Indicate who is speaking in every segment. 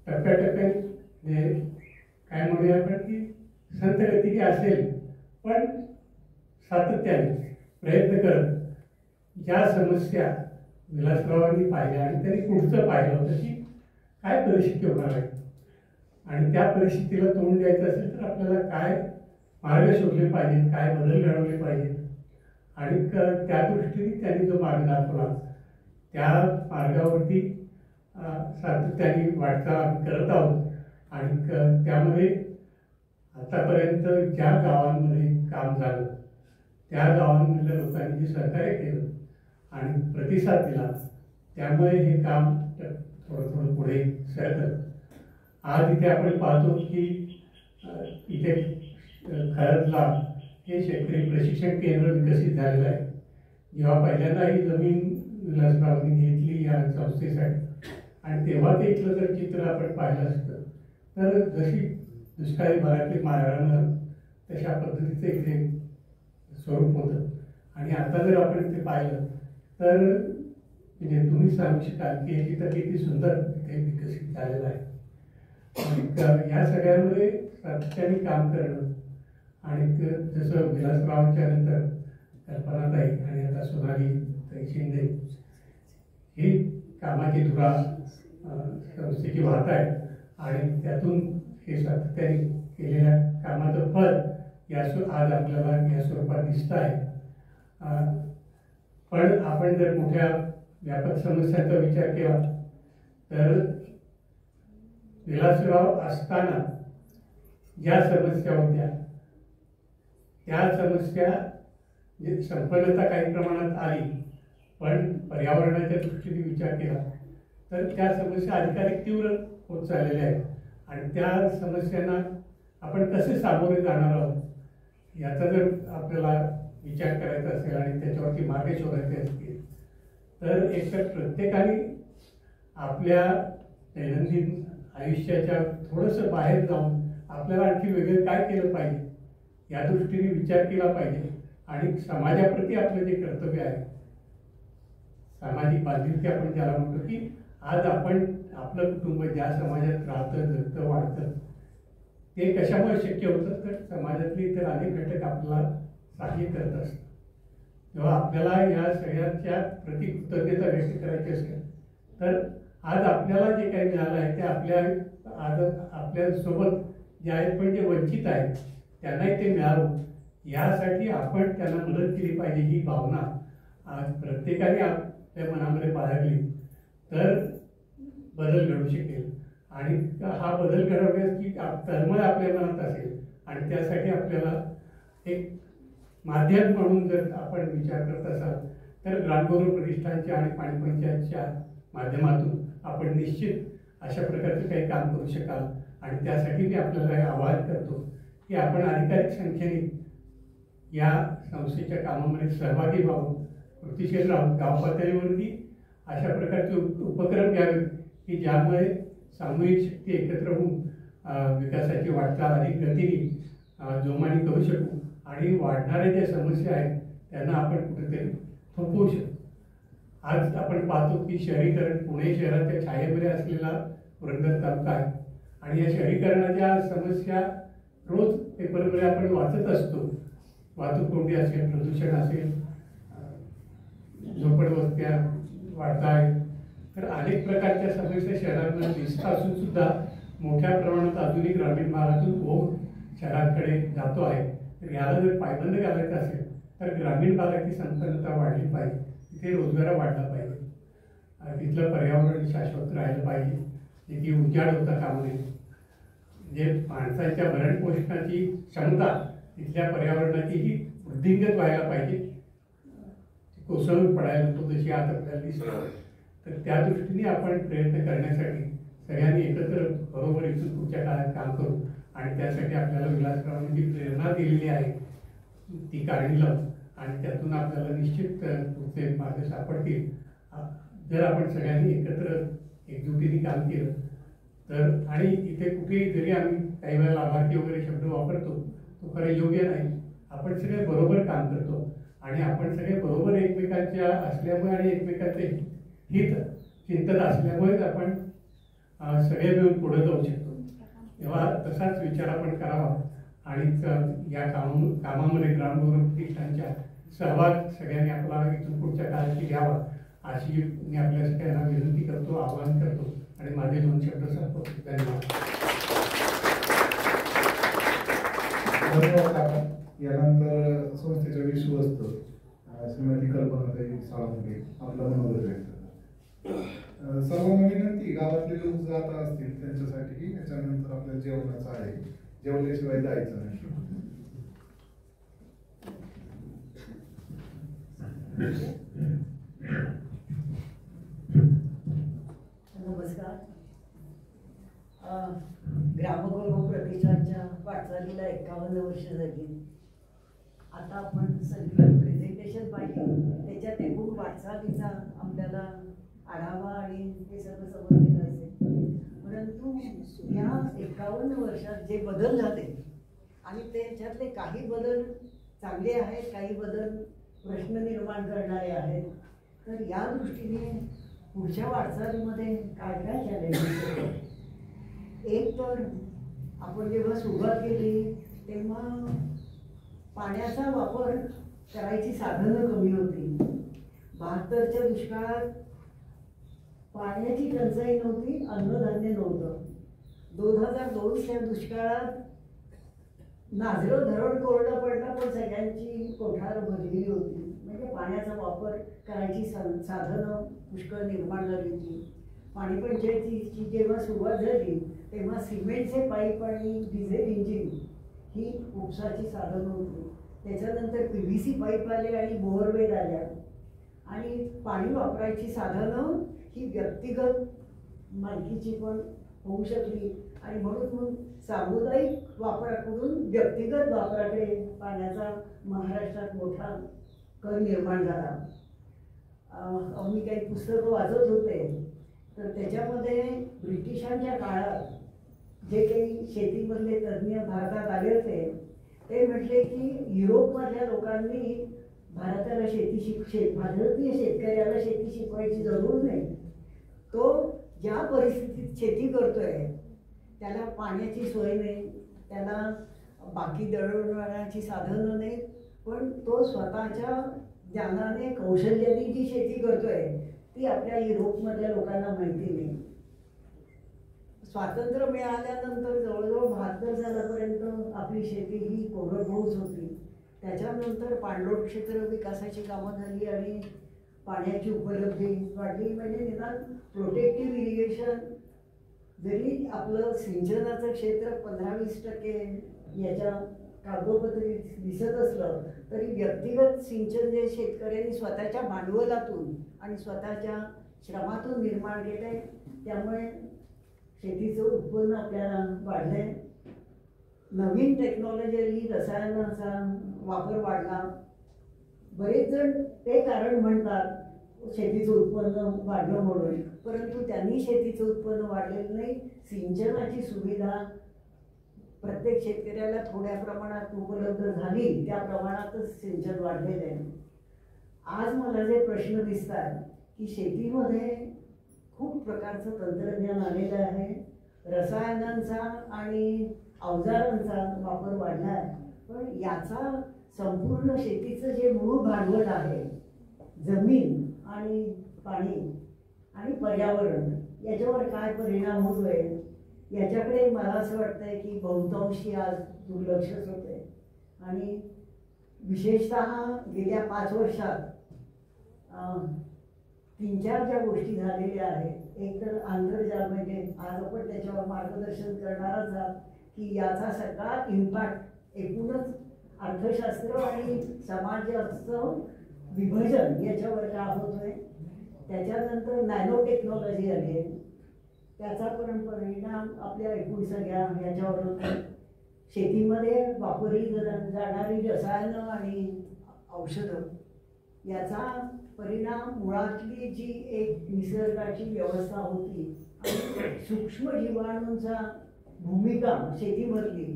Speaker 1: टप्प्याटप्प्याने म्हणजे काय म्हणूया आपण की संत गतीने असेल, पण सातत्याने प्रयत्न करत ज्या समस्या विलासरावांनी पाहिल्या आणि त्यांनी पुढचं पाहिलं होतं की काय परिस्थिती होणार आहे आणि त्या परिस्थितीला तोंड द्यायचं असेल तर आपल्याला काय मार्ग शोधले पाहिजेत, काय बदल घडवले पाहिजेत आणि त्या दृष्टीने त्यांनी जो मार्ग दाखवला त्या मार्गावरती सातत्याने वाटचाल आम्ही करत आहोत. आणि त्यामध्ये आतापर्यंत ज्या गावांमध्ये काम झालं त्या गावांमधल्या लोकांनी जे सहकार्य केलं आणि प्रतिसाद दिला त्यामुळे हे काम थोडं थोडं पुढे सरकलं. आज इथे आपण पाहतो की इथे खरडला हे शेतकरी प्रशिक्षण केंद्र विकसित झालेलं आहे. जेव्हा पहिल्यांदा ही जमीन विलासरावांनी घेतली या संस्थेसाठी आणि तेव्हा ते इथलं जर चित्र आपण पाहिलं असतं तर जशी दुष्काळी भागातली माळरानं तशा पद्धतीचं इथे स्वरूप होतं. आणि आता जर आपण इथे पाहिलं तर म्हणजे तुम्ही सांगू शकाल की हे चित्र किती सुंदर इथे विकसित झालेलं आहे. आणि या सगळ्यामध्ये सातत्याने काम करणं आणि जसं विलासरावांच्या नंतर कल्पनाताई आणि आता सोनाली ताई शिंदे ही कामाची धुरा संस्थेची वाहत आहे आणि त्यातून हे सातत्याने केलेल्या कामाचं फळ आज आपल्याला या स्वरूपात दिसतं आहे. पण आपण जर मोठ्या व्यापक समस्यांचा विचार केला तर विलासराव असताना ज्या समस्या होत्या त्या समस्या म्हणजे संपन्नता काही प्रमाणात आली, पण पर्यावरणाच्या दृष्टीने विचार केला तर त्या समस्या अधिकाधिक तीव्र होत चाललेल्या आहेत. आणि त्या समस्यांना आपण कसे सामोरे जाणार आहोत याचा जर आपल्याला विचार करायचा असेल आणि त्याच्यावरती मार्ग शोधायचे असतील तर एकतर प्रत्येकाने आपल्या दैनंदिन आयुष्याच्या थोडंसं बाहेर जाऊन आपल्याला आणखी वेगळं काय केलं पाहिजे या दृष्टीने विचार केला पाहिजे. आणि समाजाप्रती आपलं जे कर्तव्य आहे, सामाजिक बांधिलकी आपण ज्याला म्हणतो की आज आपण आपलं कुटुंब ज्या समाजात राहतं, जगतं, वाढतं ते कशामुळे शक्य होतं तर समाजातले इतर अनेक घटक आपल्याला सहाय्य करत असतात. तेव्हा आपल्याला या सगळ्यांच्या प्रति कृतज्ञता व्यक्त करायची असेल तर आज आपल्याला जे काही मिळालं आहे ते आपल्यासोबत जे आहेत पण जे वंचित आहेत त्यांनाही ते मिळावं यासाठी आपण त्यांना मदत केली पाहिजे. ही भावना आज प्रत्येकाने आपल्या मनामध्ये बाळगली तर बदल घडू शकेल. आणि हा बदल घडवण्याची तळमळ आपल्या मनात असेल आणि त्यासाठी आपल्याला एक माध्यम म्हणून जर आपण विचार करत असाल तर ग्रामगौरव प्रतिष्ठानच्या आणि पाणीपंचायतच्या माध्यमातून आपण निश्चित अशा प्रकारचं काही काम करू शकाल. आणि त्यासाठी मी आपल्याला हे आवाहन करतो की आपण अधिकाधिक संख्येने या संस्थेच्या कामामध्ये सहभागी व्हावं, कृतीशील राहून गाव पातळीवरती अशा प्रकारचे उपक्रम घ्यावे की ज्यामुळे सामूहिक शक्ती एकत्र होऊन विकासाची वाटचाल अधिक गतीने जोमाने करू शकू आणि वाढणाऱ्या ज्या समस्या आहेत त्यांना आपण कुठेतरी थोपवू शकू. आज आपण पाहतो की शहरीकरण पुणे शहराच्या छायेमध्ये असलेला पुरंदर तालुका आहे आणि या शहरीकरणाच्या समस्या रोज पेपरमध्ये आपण वाचत असतो. वाहतूक कोंडी असेल, प्रदूषण असेल, झोपडवस्त्या वाढत आहेत, तर अनेक प्रकारच्या समस्या शहरांना दिसत असून सुद्धा मोठ्या प्रमाणात आधुनिक ग्रामीण भागातून ओघ शहरांकडे जातो आहे. तर याला जर पायबंद घालायचं असेल तर ग्रामीण भागाची संपन्नता वाढली पाहिजे, तिथे रोजगार वाढला पाहिजे, तिथलं पर्यावरण शाश्वत राहिलं पाहिजे, तिथे उजाड होता कामा नये. म्हणजे माणसाच्या भरणपोषणाची क्षमता तिथल्या पर्यावरणाचीही वृद्धिंगत व्हायला पाहिजे, कोसळून पडायला नको जशी आज आपल्याला दिसतं. तर त्या दृष्टीने आपण प्रयत्न करण्यासाठी सगळ्यांनी एकत्र बरोबर इथून पुढच्या काळात काम करू आणि त्यासाठी आपल्याला विलासरावांनी जी प्रेरणा दिलेली आहे ती काढली लावू आणि त्यातून आपल्याला निश्चित पुढचे मार्ग सापडतील जर आपण सगळ्यांनी एकत्र एकजुटीने काम केलं तर. आणि इथे कुठेही जरी आम्ही काही वेळा लाभार्थी वगैरे शब्द वापरतो तो खरं योग्य नाही. आपण सगळे बरोबर काम करतो आणि आपण सगळे बरोबर एकमेकांच्या असल्यामुळे आणि एकमेकांचे हित चिंतन असल्यामुळेच आपण सगळे मिळून पुढे जाऊ शकतो. तेव्हा तसाच विचार आपण करावा आणि या कामामध्ये ग्रामगौरव प्रतिष्ठानच्या सहभाग सगळ्यांनी आपला इथून पुढच्या काळाची घ्यावा अशी मी आपल्या सगळ्यांना विनंती करतो, आवाहन करतो आणि माझे 2 शब्द संपवतो. धन्यवाद.
Speaker 2: धन्यवाद काका. यानंतर संस्थेचे विश्वस्त श्रीमती कल्पनाताई साळुंखे आपला मनोगत व्यक्त करतात. सर्वांना विनंती, गावातले लोक जात असतील त्यांच्यासाठी याच्यानंतर आपल्याला जेवणाचं आहे, जेवल्याशिवाय जायचं नाही.
Speaker 3: नमस्कार. ग्रामगौरव प्रतिष्ठानच्या वाटचालीला 51 वर्ष झाली. आता आपण सगळं प्रेझेंटेशन पाहिजे, त्याच्यात एकूण वाटचालीचा आपल्याला आढावा आणि हे सगळं समजलेलं असेल. परंतु या 51 वर्षात जे बदल झाले आणि त्याच्यातले काही बदल चांगले आहेत, काही बदल प्रश्न निर्माण करणारे आहेत. तर या दृष्टीने पुढच्या वाटचालीमध्ये काय काय चॅलेंजेस? एक तर आपण जेव्हा सुरुवात केली तेव्हा पाण्याचा वापर करायची साधनं कमी होती. 72च्या दुष्काळात पाण्याची टंचाई नव्हती, अन्नधान्य नव्हतं. 2002च्या दुष्काळात नाझरं धरण कोरडं पडलं पण सगळ्यांची कोठार भरलेली होती. म्हणजे पाण्याचा वापर करायची साधनं पुष्कळ निर्माण झाली होती. पाणी पंचायतीची जेव्हा सुरुवात झाली तेव्हा सिमेंटचे पाईप आणि डिझेल इंजिन ही उपसाची साधनं होती. त्याच्यानंतर PVC पाईप आले आणि बोअरवेल आल्या आणि पाणी वापरायची साधनं ही व्यक्तिगत मालकीची पण होऊ शकली आणि म्हणून मग सामुदायिक वापराकडून व्यक्तिगत वापराकडे पाण्याचा महाराष्ट्रात मोठा कल निर्माण झाला. मी काही पुस्तकं वाचत होते तर त्याच्यामध्ये ब्रिटिशांच्या काळात जे काही शेतीमधले तज्ज्ञ भारतात आले होते ते म्हटले की युरोपमधल्या लोकांनी भारताला भारतीय शेतकऱ्याला शेती शिकवायची जरूर नाही. तो ज्या परिस्थितीत शेती करतोय त्याला पाण्याची सोय नाही, त्याला बाकी दळणवळणाची साधनं नाही, पण तो स्वतःच्या ज्ञानाने कौशल्याने जी शेती करतोय ती आपल्या युरोपमधल्या लोकांना माहिती नाही. स्वातंत्र्य मिळाल्यानंतर जवळजवळ 72 सालापर्यंत आपली शेती ही कोरडवाहूच होती. त्याच्यानंतर पाणलोट क्षेत्र विकासाची कामं झाली आणि पाण्याची उपलब्धी वाढली. म्हणजे निदान प्रोटेक्टिव्ह इरिगेशन जरी आपलं सिंचनाचं क्षेत्र 15-20% याच्या कागदोपत्री दिसत असलं तरी व्यक्तिगत सिंचन जे शेतकऱ्यांनी स्वतःच्या भांडवलातून आणि स्वतःच्या श्रमातून निर्माण केले त्यामुळे शेतीचं उत्पन्न आपल्याला वाढलंय. नवीन टेक्नॉलॉजी रसायनाचा वापर वाढला. बरेच जण ते कारण म्हणतात शेतीचं उत्पन्न वाढलं म्हणून, परंतु त्यांनी शेतीचं उत्पन्न वाढलेलं नाही. सिंचनाची सुविधा प्रत्येक शेतकऱ्याला थोड्या प्रमाणात उपलब्ध झाली त्या प्रमाणातच सिंचन वाढलेलं आहे. आज मला जे प्रश्न दिसतात की शेतीमध्ये खूप प्रकारचं तंत्रज्ञान आलेलं आहे, रसायनांचा आणि अवजारांचा वापर वाढला आहे, पण याचा संपूर्ण शेतीचं जे मूळ भांडवल आहे जमीन आणि पाणी आणि पर्यावरण याच्यावर काय परिणाम होतोय याच्याकडे मला असं वाटतंय की बहुतांशी आज दुर्लक्षच होते. आणि विशेषतः गेल्या 5 वर्षात 3-4 ज्या गोष्टी झालेल्या आहेत. एक तर आंतरजाल, म्हणजे आज आपण त्याच्यावर मार्गदर्शन करणारच आहात की याचा सगळा इम्पॅक्ट एकूणच अर्थशास्त्र आणि समाजाचं विभाजन याच्यावर का होतोय. त्याच्यानंतर नॅनो टेक्नॉलॉजी आली आहे, त्याचा पण परिणाम आपल्या एकूण सगळ्या याच्यावर होतो. शेतीमध्ये वापरली जाणारी रसायनं आणि औषधं याचा परिणाम मुळातली जी एक निसर्गाची व्यवस्था होती आणि सूक्ष्म जीवाणूंचा भूमिका शेतीमधली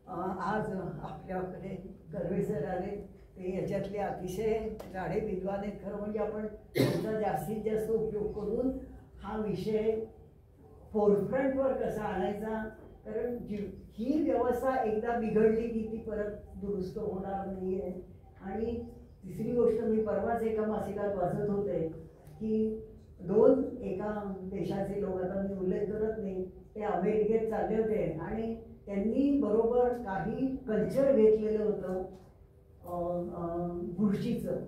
Speaker 3: आज आपल्याकडे कर्वे सर आले ते याच्यातले अतिशय राडे विद्वान आहेत. खरं म्हणजे आपण त्याचा जास्तीत जास्त उपयोग करून हा विषय फोरफ्रंटवर कसा आणायचा, कारण ही व्यवस्था एकदा बिघडली की ती परत दुरुस्त होणार नाही आहे. आणि तिसरी गोष्ट, मी परवाच एका मासिकात वाचत होते की एका देशाचे लोक, आता मी उल्लेख करत नाही, ते अमेरिकेत चालले होते आणि त्यांनी बरोबर काही कल्चर घेतलेलं होतं बुरशीचं.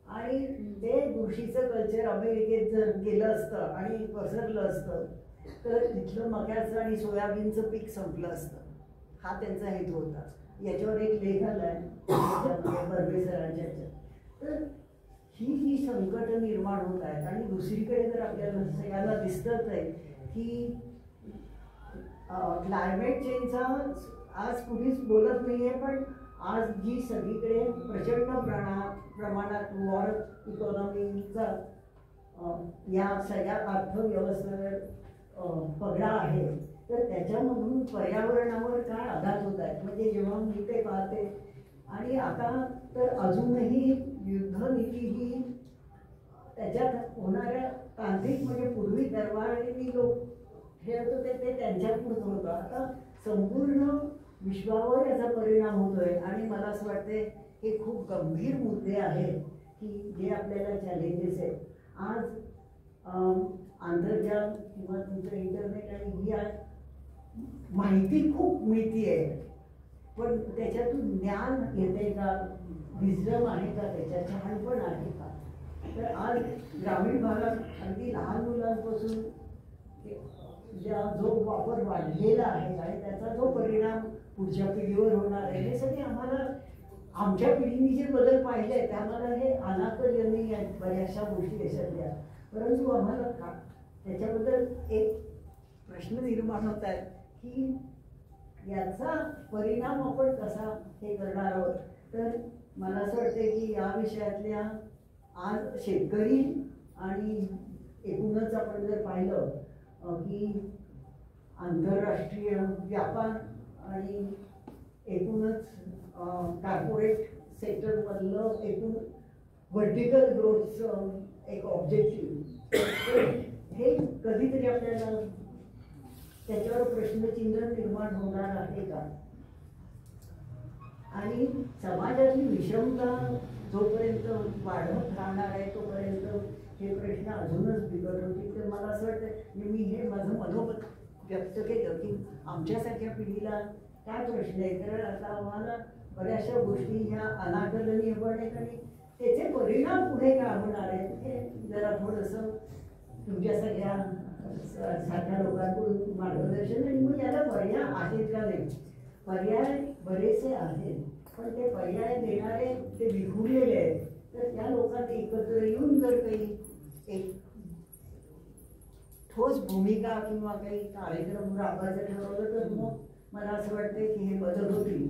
Speaker 3: आणि ते बुरशीचं कल्चर अमेरिकेत जर गेलं असतं आणि पसरलं असतं तर तिथलं मक्याचं आणि सोयाबीनचं पीक संपलं असतं. हा त्यांचा हेतू होता. याच्यावर एक लेख आलाय बर्वे सरांच्या. तर ही जी संकट निर्माण होत आहेत आणि दुसरीकडे जर आपल्याला सगळ्यांना दिसतच आहे की क्लायमेट चेंजचा आज कुणीच बोलत नाहीये, पण आज जी सगळीकडे प्रचंड प्रमाणात वॉर इकॉनॉमीचा या सगळ्या अर्थव्यवस्थेवर पगडा आहे, तर त्याच्यामधून पर्यावरणावर काय आघात होत आहेत. म्हणजे जेव्हा मी ते पाहते, आणि आता तर अजूनही युद्धनीती ही त्याच्यात होणाऱ्या तांत्रिक, म्हणजे पूर्वी दरबारी लोक खेळत होते ते त्यांच्यापुरतं होतं, आता संपूर्ण विश्वावर याचा परिणाम होतोय. आणि मला असं वाटते हे खूप गंभीर मुद्दे आहेत की जे आपल्याला चॅलेंजेस आहेत. आज आंतरजाल किंवा तुमचं इंटरनेट आणि ही माहिती खूप मिळती आहे, पण त्याच्यातून ज्ञान येते का, विजडम आहे का, त्याच्यात शहाणपण आहे का. तर आज ग्रामीण भागात अगदी लहान मुलांपासून जो वापर वाढलेला आहे आणि त्याचा जो परिणाम पुढच्या पिढीवर होणार आहे, हे सगळे आम्हाला आमच्या पिढीने जे बदल पाहिले आहेत त्यामध्ये हे अनाकलनीय आहेत बऱ्याचशा गोष्टी याच्यातल्या. परंतु आम्हाला त्याच्याबद्दल एक प्रश्न निर्माण होत आहेत की याचा परिणाम आपण कसा हे करणार आहोत. तर मला असं वाटते की या विषयातल्या आज शेतकरी आणि एकूणच आपण जर पाहिलं की आंतरराष्ट्रीय व्यापार आणि एकूणच कॉर्पोरेट सेक्टरमधलं एकूण व्हर्टिकल ग्रोथचं एक ऑब्जेक्टिव्ह, हे कधीतरी आपल्याला त्याच्यावर प्रश्नचिन्ह निर्माण होणार आहे का. आणि समाजातली विषमता जोपर्यंत वाढत राहणार आहे तोपर्यंत हे प्रश्न अजूनच बिघड होतील. तर मला असं वाटतं मी हे माझं मनोमत व्यक्त केलं की आमच्यासारख्या पिढीला काय प्रश्न आहे, कारण आता आम्हाला बऱ्याचशा गोष्टी ह्या अनाकलनीय पण आहेत आणि त्याचे परिणाम पुढे काय होणार आहेत हे जरा थोडंसं तुमच्या सगळ्या सारख्या लोकांकडून मार्गदर्शन. आणि मग याला पर्याय आहेत का नाही, पर्याय बरेचसे आहेत, पण ते पर्याय देणारे ते विखुरलेले आहेत. तर त्या लोकांनी एकत्र येऊन जर काही एक ठोस भूमिका किंवा काही कार्यक्रम राबवायचं ठरवलं तर मग मला असं वाटतं की हे बदल होतील.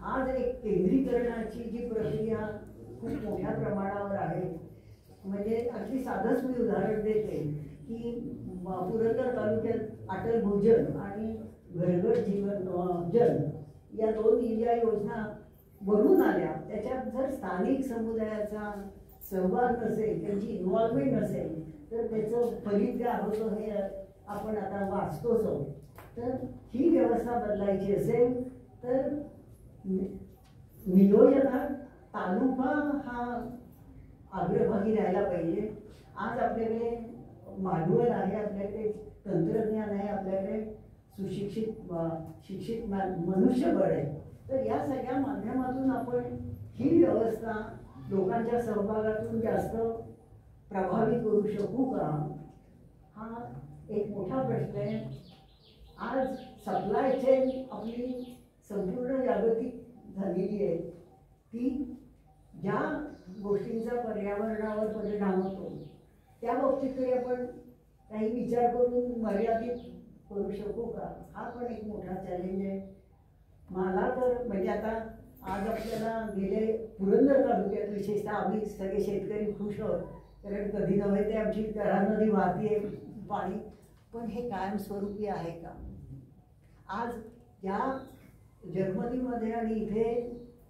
Speaker 3: आज एक केंद्रीकरणाची जी प्रक्रिया खूप मोठ्या प्रमाणावर आहे. म्हणजे अगदी साधंच मी उदाहरण देते की पुरंदर तालुक्यात अटल भूजल आणि घरघर जीवन जल या 2 ज्या योजना वरून आल्या, त्याच्यात जर स्थानिक समुदायाचा सहभाग नसेल, त्यांची इन्व्हॉल्वमेंट नसेल, तर त्याचं फलित काय होतं हे आपण आता वाचतोच आहोत. तर ही व्यवस्था बदलायची असेल तर नियोजनात तालुका हा अग्रभागी राहायला पाहिजे. आज आपल्याकडे भांडवल आहे, आपल्याकडे तंत्रज्ञान आहे, आपल्याकडे शिक्षित मनुष्यबळ आहे. तर या सगळ्या माध्यमातून आपण ही व्यवस्था लोकांच्या सहभागातून जास्त प्रभावी करू शकू का, हा एक मोठा प्रश्न आहे. आज सप्लाय चेन आपली संपूर्ण जागतिक झालेली आहे. ती ज्या गोष्टींचा पर्यावरणावर परिणाम होतो त्या बाबतीत तरी आपण काही विचार करून मर्यादित करू शकू का, हा पण एक मोठा चॅलेंज आहे. मला तर म्हणजे आता आज आपल्याला गेले पुरंदर तालुक्यात विशेषतः आम्ही सगळे शेतकरी खुश आहोत, कारण कधी नव्हे ते आमची कऱ्हा नदी वाहतीये पाणी, पण हे कायमस्वरूपी आहे का. आज या जर्मनीमध्ये आणि इथे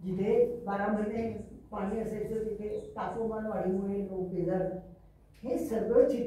Speaker 3: जिथे 12 महिने पाणी असायचं तिथे तापमान वाढीमुळे लोक बेजार, हे सगळं चित्र